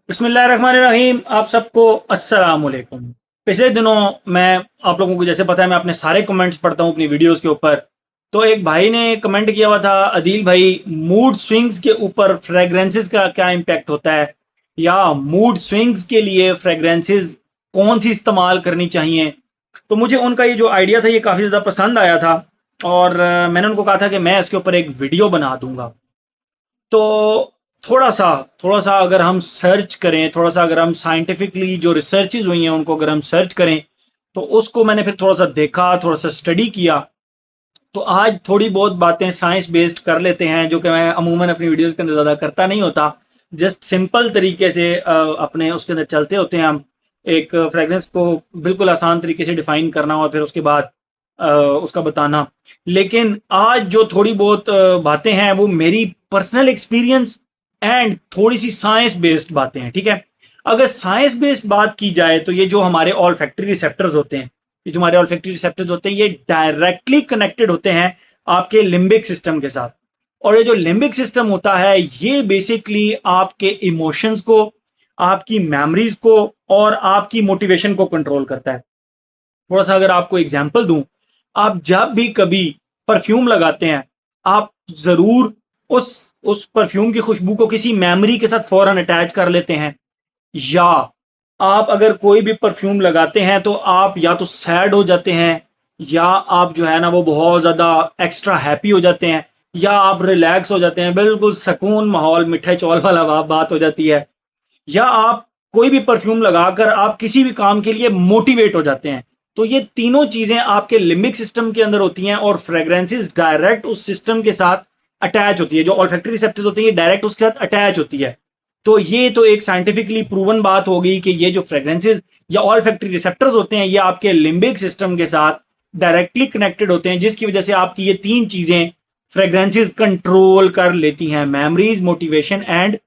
बिस्मिल्लाहिर्रहमानिर्रहीम। आप सबको अस्सलाम वालेकुम। पिछले दिनों मैं आप लोगों को जैसे पता है मैं अपने सारे कमेंट्स पढ़ता हूँ अपनी वीडियोस के ऊपर। तो एक भाई ने कमेंट किया हुआ था, अदील भाई, मूड स्विंग्स के ऊपर फ्रेगरेंसेस का क्या इम्पैक्ट होता है, या मूड स्विंग्स के लिए फ्रेगरेंसेस कौन सी इस्तेमाल करनी चाहिए। तो मुझे उनका ये जो आइडिया था ये काफ़ी ज़्यादा पसंद आया था, और मैंने उनको कहा था कि मैं इसके ऊपर एक वीडियो बना दूंगा। तो थोड़ा सा अगर हम सर्च करें, थोड़ा सा अगर हम साइंटिफिकली जो रिसर्चेज हुई हैं उनको अगर हम सर्च करें, तो उसको मैंने फिर थोड़ा सा देखा, थोड़ा सा स्टडी किया। तो आज थोड़ी बहुत बातें साइंस बेस्ड कर लेते हैं, जो कि मैं अमूमन अपनी वीडियोस के अंदर ज़्यादा करता नहीं होता। जस्ट सिंपल तरीके से अपने उसके अंदर चलते होते हैं हम। एक फ्रेगरेंस को बिल्कुल आसान तरीके से डिफाइन करना और फिर उसके बाद उसका बताना। लेकिन आज जो थोड़ी बहुत बातें हैं वो मेरी पर्सनल एक्सपीरियंस एंड थोड़ी सी साइंस बेस्ड बातें हैं, ठीक है। अगर साइंस बेस्ड बात की जाए तो ये जो हमारे ऑल फैक्ट्री रिसेप्टर्स होते हैं, ये जो हमारे ऑल्फैक्टरी रिसेप्टर्स होते हैं, ये डायरेक्टली कनेक्टेड होते हैं आपके लिम्बिक सिस्टम के साथ। और ये जो लिम्बिक सिस्टम होता है ये बेसिकली आपके इमोशंस को, आपकी मेमोरीज को और आपकी मोटिवेशन को कंट्रोल करता है। थोड़ा सा अगर आपको एग्जांपल दूं, आप जब भी कभी परफ्यूम लगाते हैं, आप जरूर उस परफ्यूम की खुशबू को किसी मेमोरी के साथ फौरन अटैच कर लेते हैं। या आप अगर कोई भी परफ्यूम लगाते हैं तो आप या तो सैड हो जाते हैं, या आप जो है ना वो बहुत ज़्यादा एक्स्ट्रा हैप्पी हो जाते हैं, या आप रिलैक्स हो जाते हैं, बिल्कुल सुकून माहौल मिठाई चौल वाला बात हो जाती है। या आप कोई भी परफ्यूम लगाकर आप किसी भी काम के लिए मोटिवेट हो जाते हैं। तो ये तीनों चीज़ें आपके लिम्बिक सिस्टम के अंदर होती हैं और फ्रेग्रेंसेस डायरेक्ट उस सिस्टम के साथ अटैच होती है। जो ऑल्फैक्टरी रिसेप्टर्स होती है ये डायरेक्ट उसके साथ अटैच होती है। तो ये तो एक साइंटिफिकली प्रूवन बात हो गई कि ये जो फ्रेग्रेंसेस या ऑल फैक्ट्री रिसेप्टर्स होते हैं ये आपके लिम्बिक सिस्टम के साथ डायरेक्टली कनेक्टेड होते हैं, जिसकी वजह से आपकी ये तीन चीजें फ्रेग्रेंसेस कंट्रोल कर लेती हैं: मेमोरीज, मोटिवेशन एंड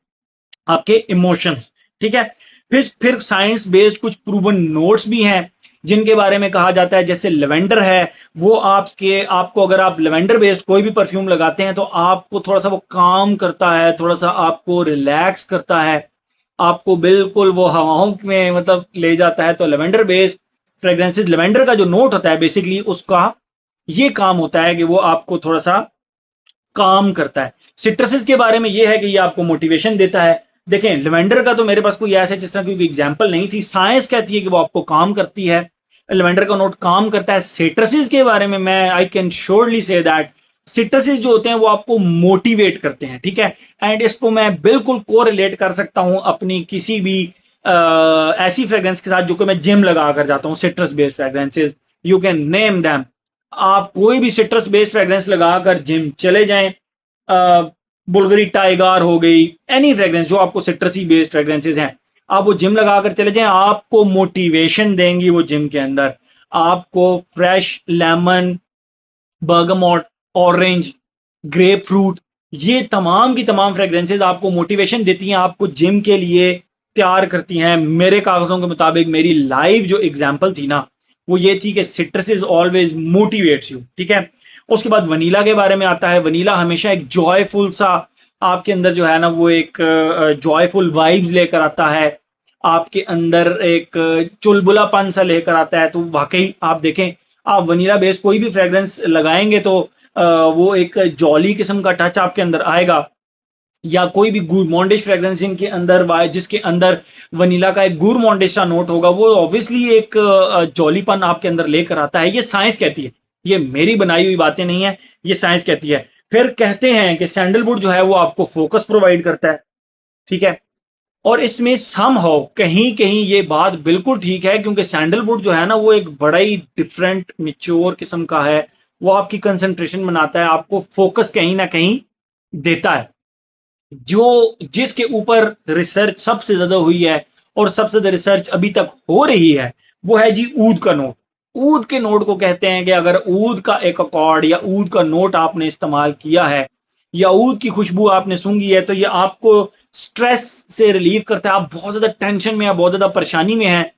आपके इमोशंस। ठीक है। फिर साइंस बेस्ड कुछ प्रूवन नोट्स भी हैं जिनके बारे में कहा जाता है, जैसे लेवेंडर है, वो आपको अगर आप लेवेंडर बेस्ड कोई भी परफ्यूम लगाते हैं तो आपको थोड़ा सा वो काम करता है, थोड़ा सा आपको रिलैक्स करता है, आपको बिल्कुल वो हवाओं में मतलब ले जाता है। तो लेवेंडर बेस्ड फ्रेग्रेंसेस, लेवेंडर का जो नोट होता है बेसिकली उसका ये काम होता है कि वो आपको थोड़ा सा काम करता है। सिट्रसिस के बारे में ये है कि ये आपको मोटिवेशन देता है। देखें, लेवेंडर का तो मेरे पास कोई ऐसा जिस तरह की एग्जांपल नहीं थी, साइंस कहती है कि वो आपको काम करती है, लेवेंडर का नोट काम करता है। सिट्रसिस के बारे में मैं I can surely say that citruses जो होते हैं वो आपको मोटिवेट करते हैं, ठीक है। एंड इसको मैं बिल्कुल कोरिलेट कर सकता हूं अपनी किसी भी ऐसी फ्रेग्रेंस के साथ जो कि मैं जिम लगा कर जाता हूं। Citrus based fragrances, you can name them. आप कोई भी सिट्रस बेस्ड फ्रेग्रेंस लगाकर जिम चले जाएं, बुल्गरी टाइगर हो गई, एनी फ्रेग्रेंस जो आपको सिट्रसी बेस्ड फ्रेग्रेंसेज हैं, आप वो जिम लगाकर चले जाएं, आपको मोटिवेशन देंगी वो जिम के अंदर। आपको fresh lemon, bergamot, orange, grep fruit, ये तमाम की तमाम फ्रेग्रेंसेज आपको मोटिवेशन देती हैं, आपको जिम के लिए तैयार करती हैं। मेरे कागजों के मुताबिक मेरी लाइव जो एग्जांपल थी ना वो ये थी कि citrus is always motivates you, ठीक है। उसके बाद वनीला के बारे में आता है। वनीला हमेशा एक जॉयफुल सा आपके अंदर जो है ना वो एक जॉयफुल वाइब्स लेकर आता है, आपके अंदर एक चुलबुलापन सा लेकर आता है। तो वाकई आप देखें, आप वनीला बेस्ड कोई भी फ्रेग्रेंस लगाएंगे तो वो एक जॉली किस्म का टच आपके अंदर आएगा। या कोई भी गुरमॉन्डिश फ्रेग्रेंस जिसके अंदर वनीला का एक गुरमॉन्डिश सा नोट होगा, वो ऑब्वियसली एक जॉलीपन आपके अंदर लेकर आता है। ये साइंस कहती है, ये मेरी बनाई हुई बातें नहीं है, ये साइंस कहती है। फिर कहते हैं कि सैंडलवुड जो है वो आपको फोकस प्रोवाइड करता है, ठीक है। और इसमें समहाउ कहीं कहीं ये बात बिल्कुल ठीक है, क्योंकि सैंडलवुड जो है ना वो एक बड़ा ही डिफरेंट मिच्योर किस्म का है। वो आपकी कंसंट्रेशन बनाता है, आपको फोकस कहीं ना कहीं देता है। जो जिसके ऊपर रिसर्च सबसे ज्यादा हुई है और सबसे ज्यादा रिसर्च अभी तक हो रही है वो है जी ऊद का नोट। ऊद के नोट को कहते हैं कि अगर ऊद का एक अकॉर्ड या ऊद का नोट आपने इस्तेमाल किया है या ऊद की खुशबू आपने सूंघी है तो ये आपको स्ट्रेस से रिलीव करता है। आप बहुत ज्यादा टेंशन में या बहुत ज्यादा परेशानी में हैं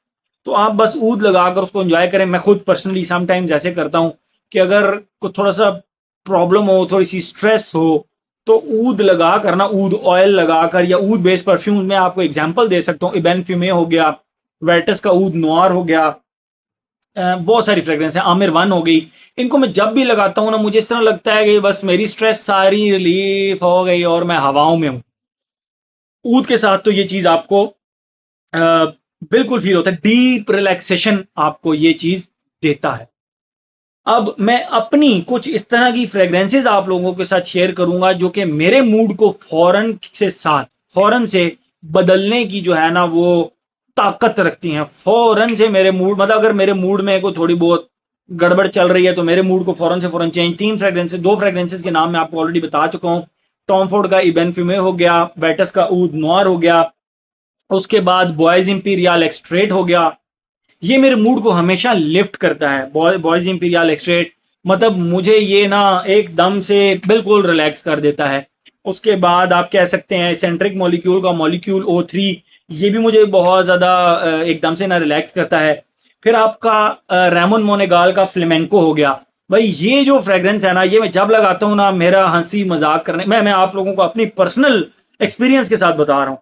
तो आप बस ऊद लगाकर उसको एंजॉय करें। मैं खुद पर्सनली समटाइम्स ऐसे करता हूं कि अगर को थोड़ा सा प्रॉब्लम हो, थोड़ी सी स्ट्रेस हो, तो ऊद लगा कर ना, ऊद ऑयल लगाकर या ऊद बेस्ड परफ्यूम में आपको एग्जांपल दे सकता हूँ, इबन फ्यूमे हो गया, वेटस का ऊद नोयर हो गया, बहुत सारी फ्रेग्रेंस है, आमिर वन हो गई। इनको मैं जब भी लगाता हूँ ना, मुझे इस तरह लगता है कि बस मेरी स्ट्रेस सारी रिलीफ हो गई और मैं हवाओं में हूँ। ऊद के साथ तो ये चीज आपको बिल्कुल फील होता है, डीप रिलैक्सेशन आपको ये चीज देता है। अब मैं अपनी कुछ इस तरह की फ्रेग्रेंसेस आप लोगों के साथ शेयर करूंगा जो कि मेरे मूड को फौरन से बदलने की जो है ना वो ताकत रखती हैं। फौरन से मेरे मूड, मतलब अगर मेरे मूड में कोई थोड़ी बहुत गड़बड़ चल रही है तो मेरे मूड को फौरन से फौरन चेंज। दो फ्रेग्रेंसेस के नाम मैं आपको ऑलरेडी बता चुका हूं। टॉम फोर्ड का इबन फ्यूमे हो गया, बेटस का ऊद नोयर हो गया, उसके बाद बॉयज इंपीरियल एक्सट्रेट हो गया। ये मेरे मूड को हमेशा लिफ्ट करता है। बॉयज इंपीरियल एक्सट्रेट मतलब मुझे ये ना एकदम से बिल्कुल रिलैक्स कर देता है। उसके बाद आप कह सकते हैं सेंट्रिक मॉलिक्यूल का मॉलिक्यूल O3, ये भी मुझे बहुत ज़्यादा एकदम से ना रिलैक्स करता है। फिर आपका रेमन मोनेगाल का फ्लेमेंको हो गया। भाई ये जो फ्रेग्रेंस है ना, ये मैं जब लगाता हूँ ना, मेरा हंसी मजाक करने, मैं आप लोगों को अपनी पर्सनल एक्सपीरियंस के साथ बता रहा हूँ,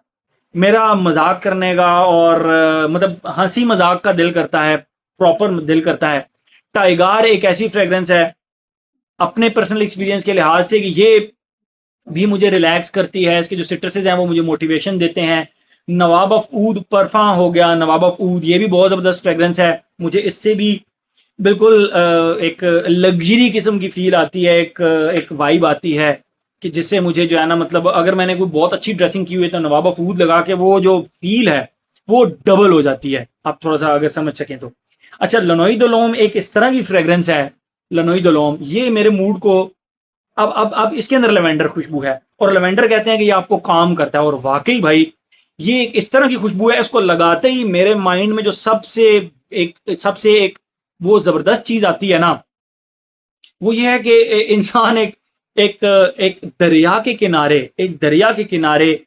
मेरा मजाक करने का और मतलब हंसी मजाक का दिल करता है, प्रॉपर दिल करता है। टाइगार एक ऐसी फ्रेग्रेंस है अपने पर्सनल एक्सपीरियंस के लिहाज से कि ये भी मुझे रिलैक्स करती है। इसके जो सिट्रसेस हैं वो मुझे मोटिवेशन देते हैं। नवाब ऑफ ऊद परफा हो गया, नवाब ऑफ ऊद ये भी बहुत ज़बरदस्त फ्रेग्रेंस है। मुझे इससे भी बिल्कुल एक लग्जरी किस्म की फील आती है, एक वाइब आती है कि जिससे मुझे जो है ना, मतलब अगर मैंने कोई बहुत अच्छी ड्रेसिंग की हुई है तो नवाब ऑफ ऊद लगा के वो जो फील है वो डबल हो जाती है, आप थोड़ा सा अगर समझ सकें तो। अच्छा, लनोई दलोम एक इस तरह की फ्रेग्रेंस है। लनोई दलोम ये मेरे मूड को, अब इसके अंदर लेवेंडर खुशबू है और लेवेंडर कहते हैं कि ये आपको काम करता है, और वाकई भाई ये एक इस तरह की खुशबू है, इसको लगाते ही मेरे माइंड में जो सबसे एक वो जबरदस्त चीज आती है ना, वो ये है कि इंसान एक एक दरिया के किनारे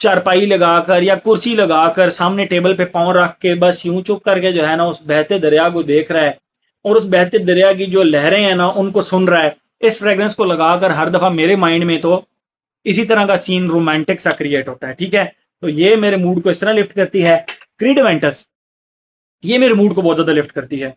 चारपाई लगाकर या कुर्सी लगाकर सामने टेबल पे पाँव रख के बस यूं चुप करके जो है ना उस बहते दरिया को देख रहा है, और उस बहते दरिया की जो लहरें हैं ना उनको सुन रहा है। इस फ्रेग्रेंस को लगाकर हर दफा मेरे माइंड में तो इसी तरह का सीन रोमांटिक सा क्रिएट होता है। ठीक है, तो ये मेरे मूड को इस तरह लिफ्ट करती है। क्रीड वेंटस ये मेरे मूड को बहुत ज्यादा लिफ्ट करती है।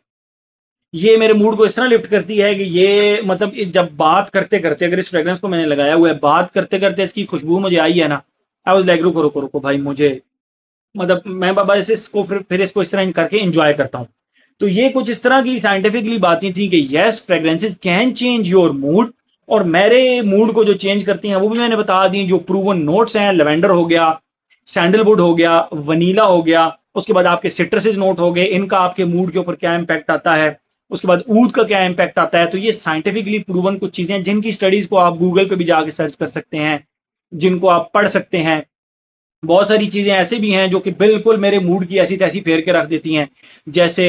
ये मेरे मूड को इस तरह लिफ्ट करती है कि ये मतलब जब बात करते करते, अगर इस फ्रेग्रेंस को मैंने लगाया हुआ है, बात करते करते इसकी खुशबू मुझे आई है ना, आई वाज लाइक रुको रुको रुको भाई, मुझे मतलब मैं बाबा इसे इसको फिर इसको इस तरह करके एंजॉय करता हूँ। तो ये कुछ इस तरह की साइंटिफिकली बातें थी कि yes fragrances can change your mood, और मेरे मूड को जो चेंज करती हैं वो भी मैंने बता दी। जो प्रूवन नोट्स हैं, लेवेंडर हो गया, सैंडलवुड हो गया, वनीला हो गया, उसके बाद आपके सिट्रसेस नोट हो गए, इनका आपके मूड के ऊपर क्या इम्पैक्ट आता है, उसके बाद ऊद का क्या इम्पैक्ट आता है। तो ये साइंटिफिकली प्रूवन कुछ चीजें हैं जिनकी स्टडीज को आप गूगल पे भी जाके सर्च कर सकते हैं, जिनको आप पढ़ सकते हैं। बहुत सारी चीजें ऐसे भी हैं जो कि बिल्कुल मेरे मूड की ऐसी तैसी फेर के रख देती हैं। जैसे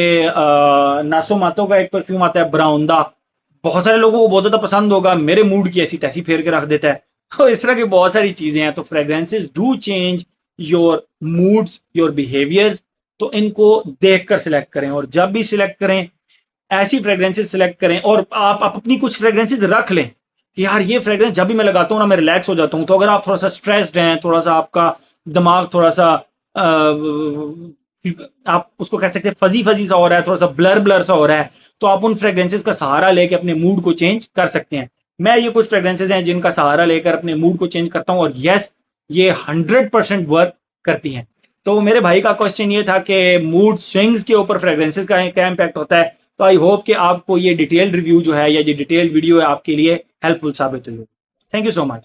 नासो मातो का एक परफ्यूम आता है ब्राउंदा, बहुत सारे लोगों को बहुत ज्यादा पसंद होगा, मेरे मूड की ऐसी तैसी फेर के रख देता है। तो इस तरह की बहुत सारी चीजें हैं। तो fragrances do change your moods, your behaviours. तो इनको देख कर सिलेक्ट करें, और जब भी सिलेक्ट करें ऐसी फ्रेग्रेंसेस सिलेक्ट करें, और आप अपनी कुछ फ्रेग्रेंसेस रख लें कि यार ये फ्रेग्रेंस जब भी मैं लगाता हूँ ना मैं रिलैक्स हो जाता हूँ। तो अगर आप थोड़ा सा स्ट्रेस्ड हैं, थोड़ा सा आपका दिमाग थोड़ा सा आप उसको कह सकते हैं फजी फजी सा हो रहा है, थोड़ा सा ब्लर ब्लर सा हो रहा है, तो आप उन फ्रेग्रेंसेस का सहारा लेकर अपने मूड को चेंज कर सकते हैं। मैं ये कुछ फ्रेग्रेंसेस हैं जिनका सहारा लेकर अपने मूड को चेंज करता हूँ, और यस ये 100% वर्क करती हैं। तो मेरे भाई का क्वेश्चन ये था कि मूड स्विंग्स के ऊपर फ्रेग्रेंसेस का क्या इम्पैक्ट होता है। तो आई होप कि आपको ये डिटेल्ड रिव्यू जो है या ये डिटेल्ड वीडियो है आपके लिए हेल्पफुल साबित हुई। Thank you so much.